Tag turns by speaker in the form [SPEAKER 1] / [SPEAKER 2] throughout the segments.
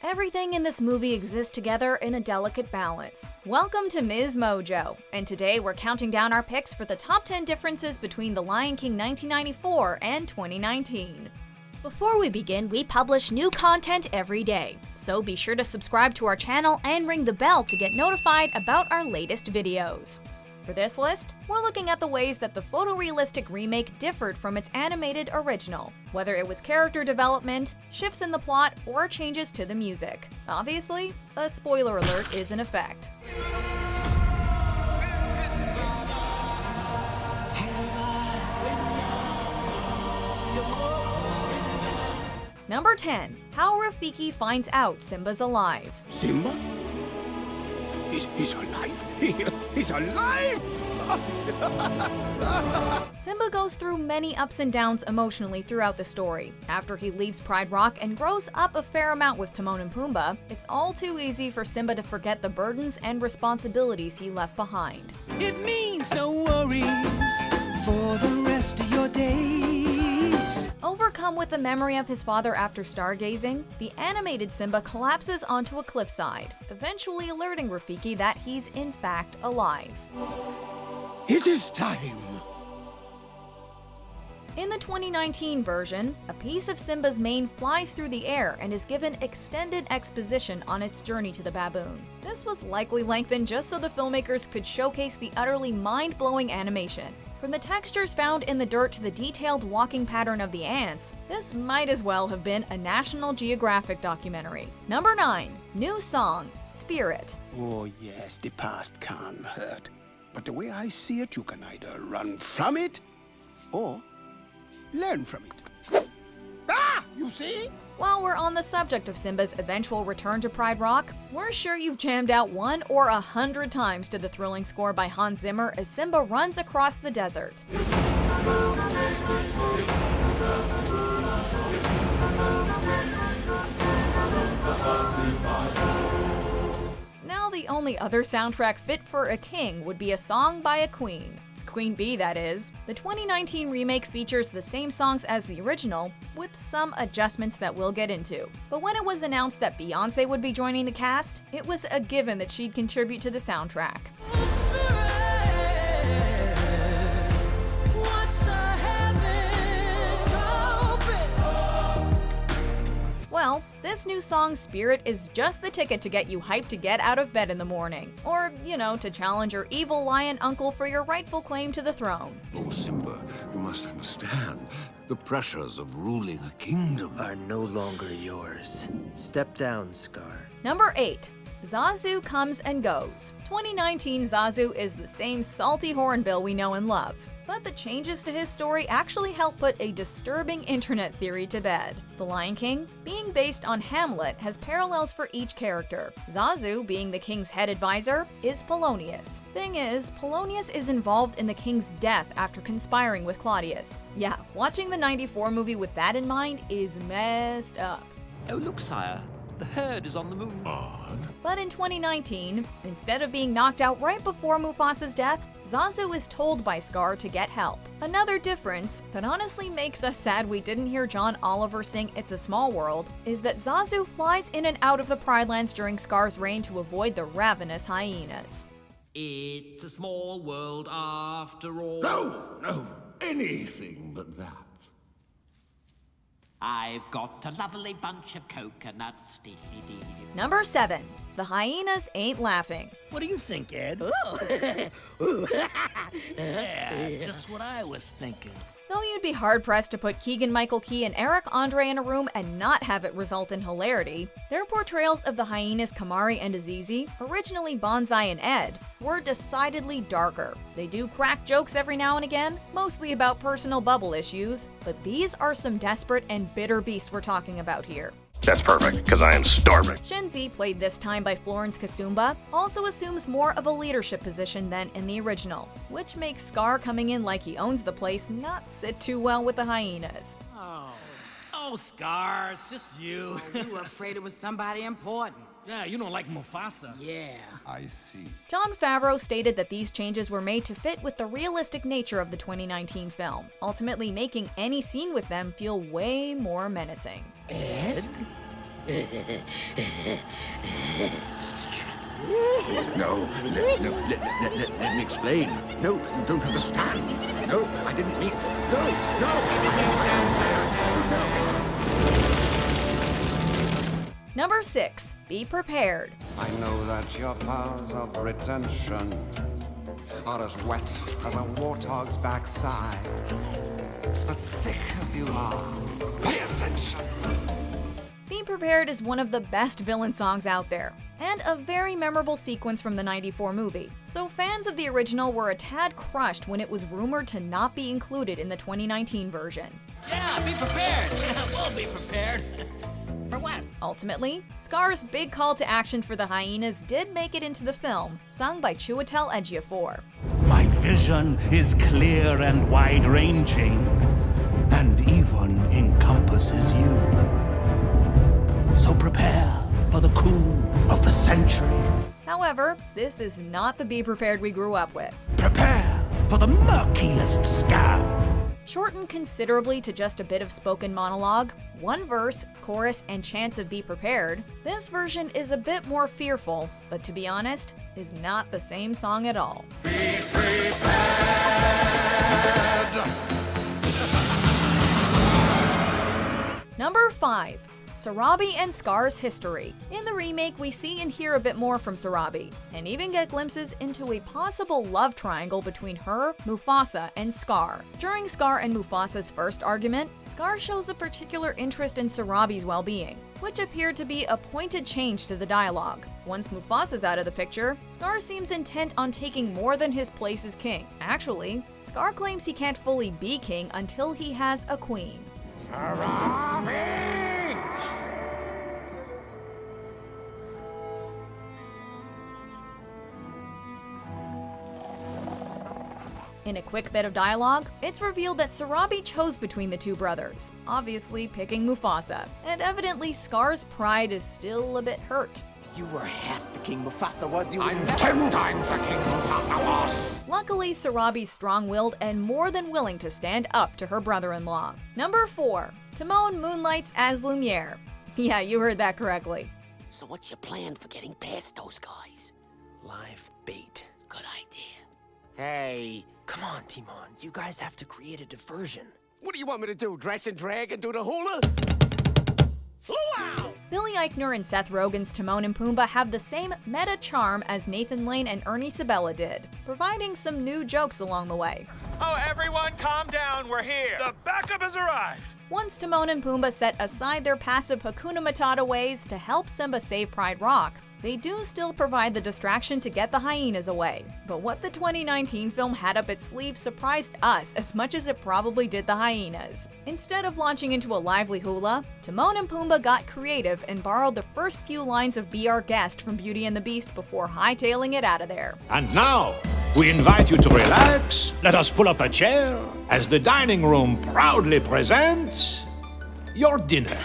[SPEAKER 1] Everything in this movie exists together in a delicate balance. Welcome to MsMojo, and today we're counting down our picks for the top 10 differences between The Lion King 1994 and 2019. Before we begin, we publish new content every day, so be sure to subscribe to our channel and ring the bell to get notified about our latest videos. For this list, we're looking at the ways that the photorealistic remake differed from its animated original, whether it was character development, shifts in the plot, or changes to the music. Obviously, a spoiler alert is in effect. Number 10. How Rafiki finds out Simba's alive.
[SPEAKER 2] Simba? He's alive! He's alive!
[SPEAKER 1] Simba goes through many ups and downs emotionally throughout the story. After he leaves Pride Rock and grows up a fair amount with Timon and Pumbaa, it's all too easy for Simba to forget the burdens and responsibilities he left behind.
[SPEAKER 3] It means no worries for the rest of your days.
[SPEAKER 1] Overcome with the memory of his father after stargazing, the animated Simba collapses onto a cliffside, eventually alerting Rafiki that he's in fact alive.
[SPEAKER 2] It is time!
[SPEAKER 1] In the 2019 version, a piece of Simba's mane flies through the air and is given extended exposition on its journey to the baboon. This was likely lengthened just so the filmmakers could showcase the utterly mind-blowing animation. From the textures found in the dirt to the detailed walking pattern of the ants, this might as well have been a National Geographic documentary. Number 9. New song, Spirit.
[SPEAKER 2] Oh yes, the past can hurt. But the way I see it, you can either run from it, or learn from it. Ah! You see?
[SPEAKER 1] While we're on the subject of Simba's eventual return to Pride Rock, we're sure you've jammed out 1 or 100 times to the thrilling score by Hans Zimmer as Simba runs across the desert. Now the only other soundtrack fit for a king would be a song by a queen. Queen Bee, that is. The 2019 remake features the same songs as the original, with some adjustments that we'll get into. But when it was announced that Beyoncé would be joining the cast, it was a given that she'd contribute to the soundtrack. Well, this new song, Spirit, is just the ticket to get you hyped to get out of bed in the morning. Or, to challenge your evil lion uncle for your rightful claim to the throne.
[SPEAKER 4] Oh, Simba, you must understand. The pressures of ruling a kingdom
[SPEAKER 5] are no longer yours. Step down, Scar.
[SPEAKER 1] Number 8. Zazu comes and goes. 2019 Zazu is the same salty hornbill we know and love. But the changes to his story actually help put a disturbing internet theory to bed. The Lion King, being based on Hamlet, has parallels for each character. Zazu, being the king's head advisor, is Polonius. Thing is, Polonius is involved in the king's death after conspiring with Claudius. Yeah, watching the 94 movie with that in mind is messed up.
[SPEAKER 3] Oh, look, sire. The herd is on the move.
[SPEAKER 1] But in 2019, instead of being knocked out right before Mufasa's death, Zazu is told by Scar to get help. Another difference that honestly makes us sad we didn't hear John Oliver sing It's a Small World is that Zazu flies in and out of the Pride Lands during Scar's reign to avoid the ravenous hyenas.
[SPEAKER 6] It's a small world after all.
[SPEAKER 4] No, anything but that.
[SPEAKER 6] I've got a lovely bunch of coconuts.
[SPEAKER 1] Number 7. The hyenas ain't laughing.
[SPEAKER 7] What do you think, Ed?
[SPEAKER 3] Yeah, just what I was thinking.
[SPEAKER 1] Though you'd be hard-pressed to put Keegan-Michael Key and Eric Andre in a room and not have it result in hilarity, their portrayals of the hyenas Kamari and Azizi, originally Bonsai and Ed, were decidedly darker. They do crack jokes every now and again, mostly about personal bubble issues, but these are some desperate and bitter beasts we're talking about here.
[SPEAKER 8] That's perfect, because I am starving.
[SPEAKER 1] Shenzi, played this time by Florence Kasumba, also assumes more of a leadership position than in the original, which makes Scar coming in like he owns the place not sit too well with the hyenas.
[SPEAKER 7] Oh, Scar, it's just you.
[SPEAKER 9] You were afraid it was somebody important.
[SPEAKER 7] Yeah, you don't like Mufasa.
[SPEAKER 9] Yeah.
[SPEAKER 4] I see.
[SPEAKER 1] Jon Favreau stated that these changes were made to fit with the realistic nature of the 2019 film, ultimately making any scene with them feel way more menacing.
[SPEAKER 7] Ed?
[SPEAKER 4] No, let me explain. No, you don't understand. No, I didn't mean... No.
[SPEAKER 1] Number 6. Be prepared.
[SPEAKER 10] I know that your powers of retention are as wet as a warthog's backside, but thick as you are, pay attention.
[SPEAKER 1] Be Prepared is one of the best villain songs out there, and a very memorable sequence from the '94 movie, so fans of the original were a tad crushed when it was rumored to not be included in the 2019 version.
[SPEAKER 7] Yeah, be prepared. We'll be prepared. For what?
[SPEAKER 1] Ultimately, Scar's big call to action for the hyenas did make it into the film, sung by Chiwetel Ejiofor.
[SPEAKER 3] My vision is clear and wide-ranging, and even encompasses you. So prepare for the coup of the century.
[SPEAKER 1] However, this is not the Be Prepared we grew up with.
[SPEAKER 3] Prepare for the murkiest scam.
[SPEAKER 1] Shortened considerably to just a bit of spoken monologue, one verse, chorus, and chants of Be Prepared, this version is a bit more fearful, but to be honest, is not the same song at all.
[SPEAKER 2] Be prepared!
[SPEAKER 1] Number 5. Sarabi and Scar's history. In the remake, we see and hear a bit more from Sarabi, and even get glimpses into a possible love triangle between her, Mufasa, and Scar. During Scar and Mufasa's first argument, Scar shows a particular interest in Sarabi's well-being, which appeared to be a pointed change to the dialogue. Once Mufasa's out of the picture, Scar seems intent on taking more than his place as king. Actually, Scar claims he can't fully be king until he has a queen.
[SPEAKER 2] Sarabi!
[SPEAKER 1] In a quick bit of dialogue, it's revealed that Sarabi chose between the two brothers, obviously picking Mufasa, and evidently Scar's pride is still a bit hurt.
[SPEAKER 5] You were half the king Mufasa was.
[SPEAKER 2] I'm 10 times the king Mufasa was!
[SPEAKER 1] Luckily, Sarabi's strong-willed and more than willing to stand up to her brother-in-law. Number 4. Timon Moonlights as Lumière. Yeah, you heard that correctly.
[SPEAKER 11] So what's your plan for getting past those guys?
[SPEAKER 5] Live bait.
[SPEAKER 11] Good idea.
[SPEAKER 5] Hey. Come on, Timon. You guys have to create a diversion.
[SPEAKER 2] What do you want me to do, dress and drag and do the hula? Wow!
[SPEAKER 1] Billy Eichner and Seth Rogen's Timon and Pumbaa have the same meta charm as Nathan Lane and Ernie Sabella did, providing some new jokes along the way.
[SPEAKER 12] Oh, everyone calm down, we're here. The backup has arrived.
[SPEAKER 1] Once Timon and Pumbaa set aside their passive Hakuna Matata ways to help Simba save Pride Rock, they do still provide the distraction to get the hyenas away. But what the 2019 film had up its sleeve surprised us as much as it probably did the hyenas. Instead of launching into a lively hula, Timon and Pumbaa got creative and borrowed the first few lines of Be Our Guest from Beauty and the Beast before hightailing it out of there.
[SPEAKER 13] And now, we invite you to relax, let us pull up a chair, as the dining room proudly presents your dinner.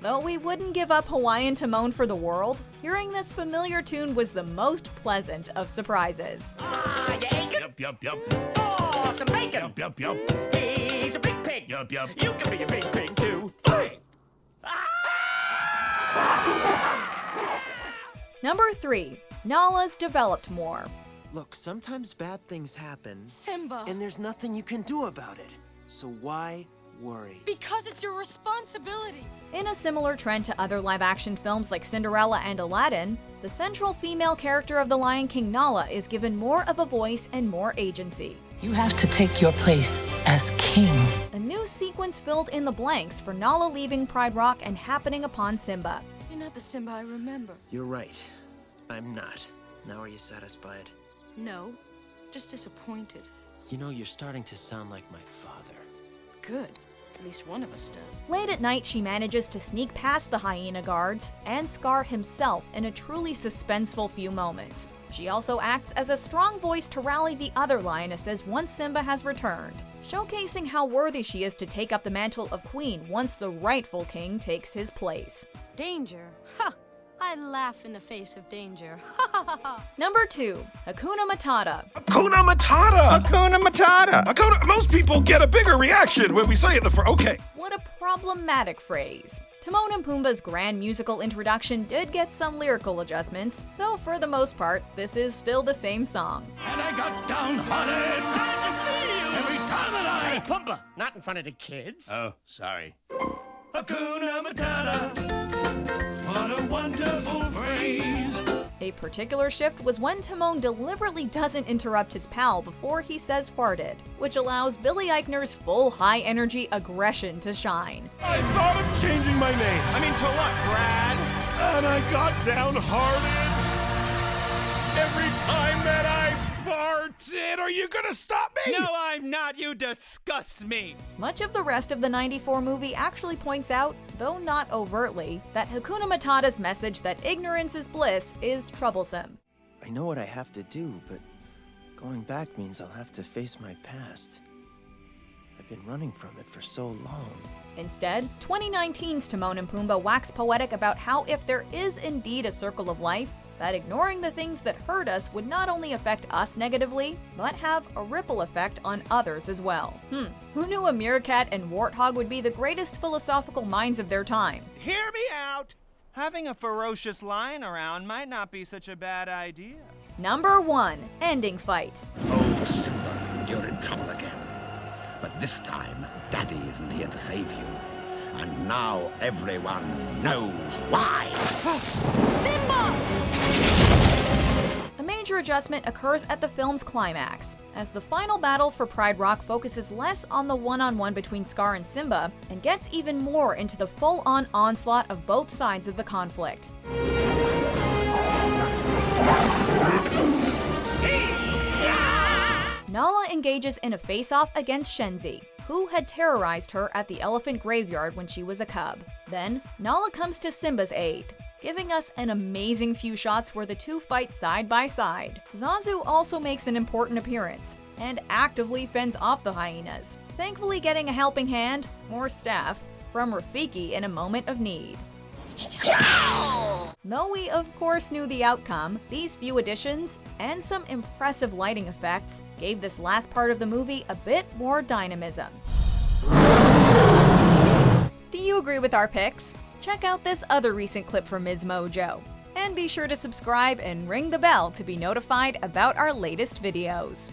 [SPEAKER 1] Though we wouldn't give up Hawaiian Timon for the world, hearing this familiar tune was the most pleasant of surprises.
[SPEAKER 7] Ah, you ain't good.
[SPEAKER 12] Yup.
[SPEAKER 7] Oh, some bacon.
[SPEAKER 12] Yup.
[SPEAKER 7] He's a big pig.
[SPEAKER 12] Yup.
[SPEAKER 7] You can be a big pig too. Three.
[SPEAKER 1] Number 3. Nala's developed more.
[SPEAKER 5] Look, sometimes bad things happen.
[SPEAKER 14] Simba.
[SPEAKER 5] And there's nothing you can do about it. So why worry?
[SPEAKER 14] Because it's your responsibility.
[SPEAKER 1] In a similar trend to other live-action films like Cinderella and Aladdin, the central female character of The Lion King, Nala, is given more of a voice and more agency.
[SPEAKER 15] You have to take your place as king.
[SPEAKER 1] A new sequence filled in the blanks for Nala leaving Pride Rock and happening upon Simba.
[SPEAKER 14] You're not the Simba I remember.
[SPEAKER 5] You're right. I'm not. Now are you satisfied?
[SPEAKER 14] No, just disappointed.
[SPEAKER 5] You know, you're starting to sound like my father.
[SPEAKER 14] Good. At least one of us does.
[SPEAKER 1] Late at night, she manages to sneak past the hyena guards and Scar himself in a truly suspenseful few moments. She also acts as a strong voice to rally the other lionesses once Simba has returned, showcasing how worthy she is to take up the mantle of queen once the rightful king takes his place.
[SPEAKER 14] Danger? Ha! I laugh in the face of danger.
[SPEAKER 1] Number 2, Hakuna Matata.
[SPEAKER 12] Hakuna Matata! Hakuna Matata! Hakuna... Most people get a bigger reaction when we say it okay.
[SPEAKER 1] What a problematic phrase. Timon and Pumbaa's grand musical introduction did get some lyrical adjustments, though for the most part, this is still the same song.
[SPEAKER 3] And I got downhearted. How'd you feel? Every time that
[SPEAKER 7] Hey, Pumbaa! Not in front of the kids.
[SPEAKER 3] Oh, sorry. Hakuna Matata. What a wonderful phrase.
[SPEAKER 1] A particular shift was when Timon deliberately doesn't interrupt his pal before he says farted, which allows Billy Eichner's full high-energy aggression to shine.
[SPEAKER 12] I thought of changing my name. I mean, to what, Brad? And I got downhearted. Every time that I farted. Are you gonna stop me?
[SPEAKER 6] No, I'm not. You disgust me.
[SPEAKER 1] Much of the rest of the '94 movie actually points out, though not overtly, that Hakuna Matata's message that ignorance is bliss is troublesome.
[SPEAKER 5] I know what I have to do, but going back means I'll have to face my past. I've been running from it for so long.
[SPEAKER 1] Instead, 2019's Timon and Pumbaa wax poetic about how if there is indeed a circle of life, that ignoring the things that hurt us would not only affect us negatively, but have a ripple effect on others as well. Who knew a meerkat and warthog would be the greatest philosophical minds of their time?
[SPEAKER 6] Hear me out. Having a ferocious lion around might not be such a bad idea.
[SPEAKER 1] Number 1, ending fight.
[SPEAKER 4] Oh, Simba, you're in trouble again. But this time, Daddy isn't here to save you. And now everyone knows why.
[SPEAKER 14] Simba!
[SPEAKER 1] A major adjustment occurs at the film's climax, as the final battle for Pride Rock focuses less on the one-on-one between Scar and Simba, and gets even more into the full-on onslaught of both sides of the conflict. Nala engages in a face-off against Shenzi, who had terrorized her at the elephant graveyard when she was a cub. Then, Nala comes to Simba's aid, giving us an amazing few shots where the two fight side by side. Zazu also makes an important appearance, and actively fends off the hyenas, thankfully getting a helping hand, or staff, from Rafiki in a moment of need. Though we of course knew the outcome, these few additions, and some impressive lighting effects, gave this last part of the movie a bit more dynamism. Do you agree with our picks? Check out this other recent clip from MsMojo. And be sure to subscribe and ring the bell to be notified about our latest videos.